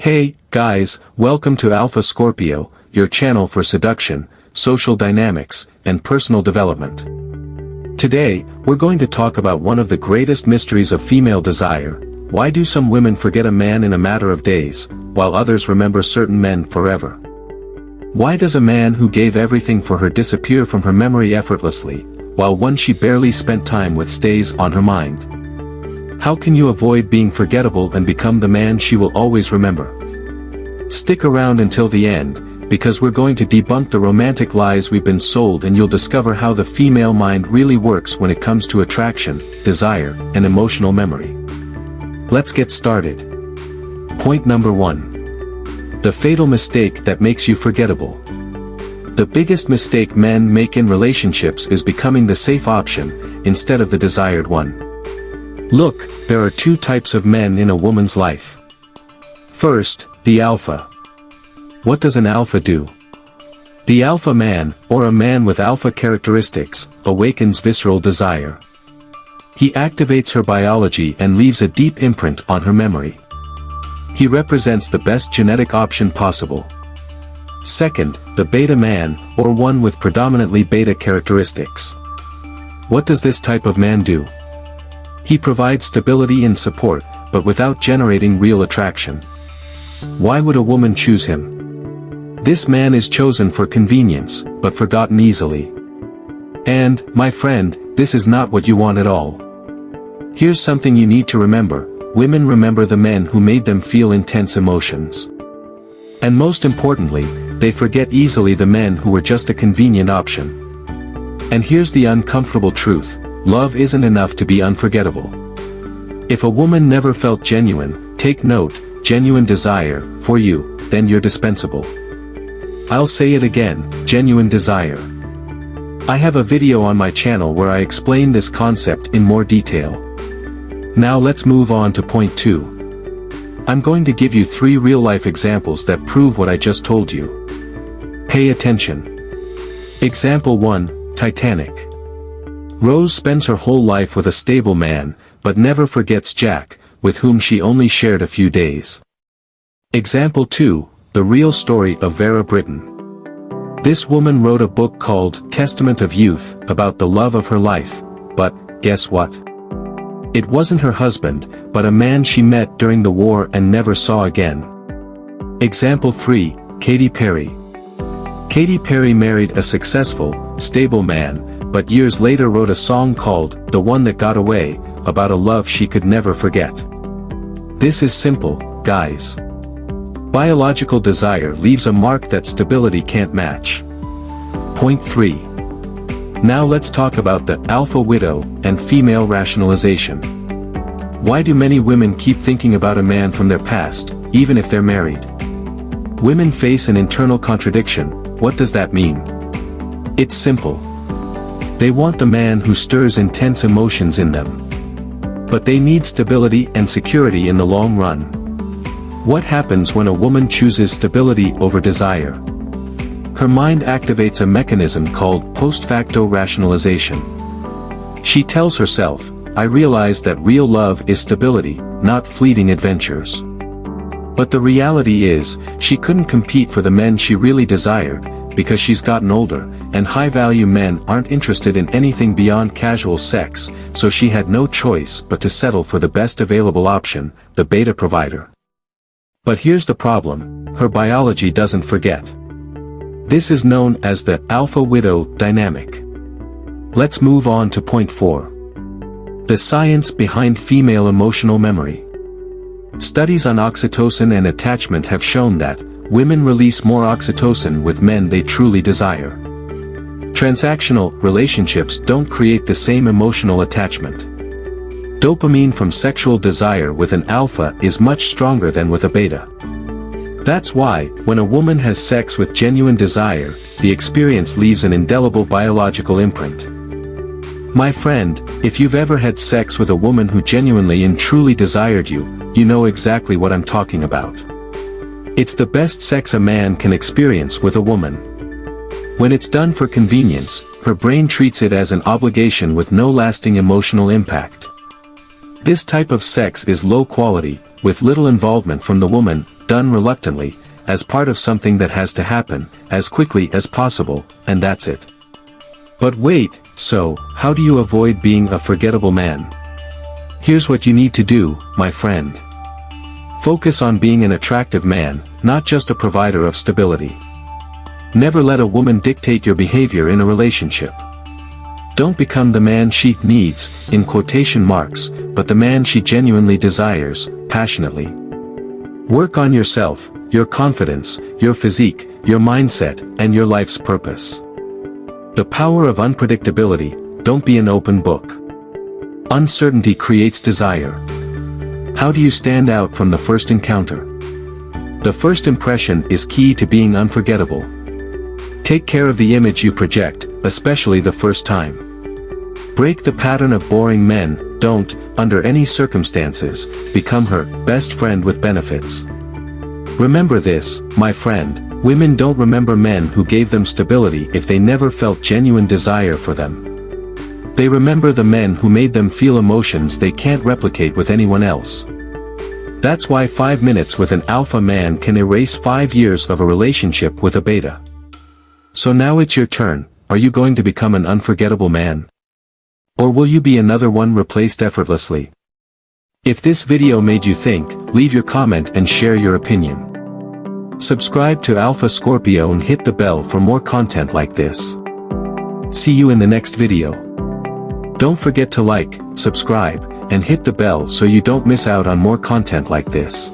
Hey, guys, welcome to Alpha Scorpio, your channel for seduction, social dynamics, and personal development. Today, we're going to talk about one of the greatest mysteries of female desire. Why do some women forget a man in a matter of days, while others remember certain men forever? Why does a man who gave everything for her disappear from her memory effortlessly, while one she barely spent time with stays on her mind? How can you avoid being forgettable and become the man she will always remember? Stick around until the end, because we're going to debunk the romantic lies we've been sold, and you'll discover how the female mind really works when it comes to attraction, desire, and emotional memory. Let's get started. Point number 1. The fatal mistake that makes you forgettable. The biggest mistake men make in relationships is becoming the safe option, instead of the desired one. Look, there are two types of men in a woman's life. First, the alpha. What does an alpha do? The alpha man, or a man with alpha characteristics, awakens visceral desire. He activates her biology and leaves a deep imprint on her memory. He represents the best genetic option possible. Second, the beta man, or one with predominantly beta characteristics. What does this type of man do? He provides stability and support, but without generating real attraction. Why would a woman choose him? This man is chosen for convenience, but forgotten easily. And, my friend, this is not what you want at all. Here's something you need to remember: women remember the men who made them feel intense emotions. And most importantly, they forget easily the men who were just a convenient option. And here's the uncomfortable truth: love isn't enough to be unforgettable. If a woman never felt genuine, take note, genuine desire, for you, then you're dispensable. I'll say it again, genuine desire. I have a video on my channel where I explain this concept in more detail. Now let's move on to point 2. I'm going to give you 3 real-life examples that prove what I just told you. Pay attention. Example 1, Titanic. Rose spends her whole life with a stable man, but never forgets Jack, with whom she only shared a few days. Example 2, the real story of Vera Brittain. This woman wrote a book called Testament of Youth about the love of her life, but, guess what? It wasn't her husband, but a man she met during the war and never saw again. Example 3, Katy Perry. Katy Perry married a successful, stable man, but years later wrote a song called The One That Got Away, about a love she could never forget. This is simple, guys. Biological desire leaves a mark that stability can't match. Point 3. Now let's talk about the alpha widow and female rationalization. Why do many women keep thinking about a man from their past, even if they're married? Women face an internal contradiction. What does that mean? It's simple. They want the man who stirs intense emotions in them. But they need stability and security in the long run. What happens when a woman chooses stability over desire? Her mind activates a mechanism called post-facto rationalization. She tells herself, I realize that real love is stability, not fleeting adventures. But the reality is, she couldn't compete for the men she really desired, because she's gotten older, and high-value men aren't interested in anything beyond casual sex, so she had no choice but to settle for the best available option, the beta provider. But here's the problem: her biology doesn't forget. This is known as the alpha widow dynamic. Let's move on to point 4. The science behind female emotional memory. Studies on oxytocin and attachment have shown that women release more oxytocin with men they truly desire. Transactional relationships don't create the same emotional attachment. Dopamine from sexual desire with an alpha is much stronger than with a beta. That's why, when a woman has sex with genuine desire, the experience leaves an indelible biological imprint. My friend, if you've ever had sex with a woman who genuinely and truly desired you, you know exactly what I'm talking about. It's the best sex a man can experience with a woman. When it's done for convenience, her brain treats it as an obligation with no lasting emotional impact. This type of sex is low quality, with little involvement from the woman, done reluctantly, as part of something that has to happen, as quickly as possible, and that's it. But wait, so, how do you avoid being a forgettable man? Here's what you need to do, my friend. Focus on being an attractive man, not just a provider of stability. Never let a woman dictate your behavior in a relationship. Don't become the man she needs, in quotation marks, but the man she genuinely desires, passionately. Work on yourself, your confidence, your physique, your mindset, and your life's purpose. The power of unpredictability. Don't be an open book. Uncertainty creates desire. How do you stand out from the first encounter? The first impression is key to being unforgettable. Take care of the image you project, especially the first time. Break the pattern of boring men. Don't, under any circumstances, become her best friend with benefits. Remember this, my friend, women don't remember men who gave them stability if they never felt genuine desire for them. They remember the men who made them feel emotions they can't replicate with anyone else. That's why 5 minutes with an alpha man can erase 5 years of a relationship with a beta. So now it's your turn. Are you going to become an unforgettable man? Or will you be another one replaced effortlessly? If this video made you think, leave your comment and share your opinion. Subscribe to Alpha Scorpio and hit the bell for more content like this. See you in the next video. Don't forget to like, subscribe, and hit the bell so you don't miss out on more content like this.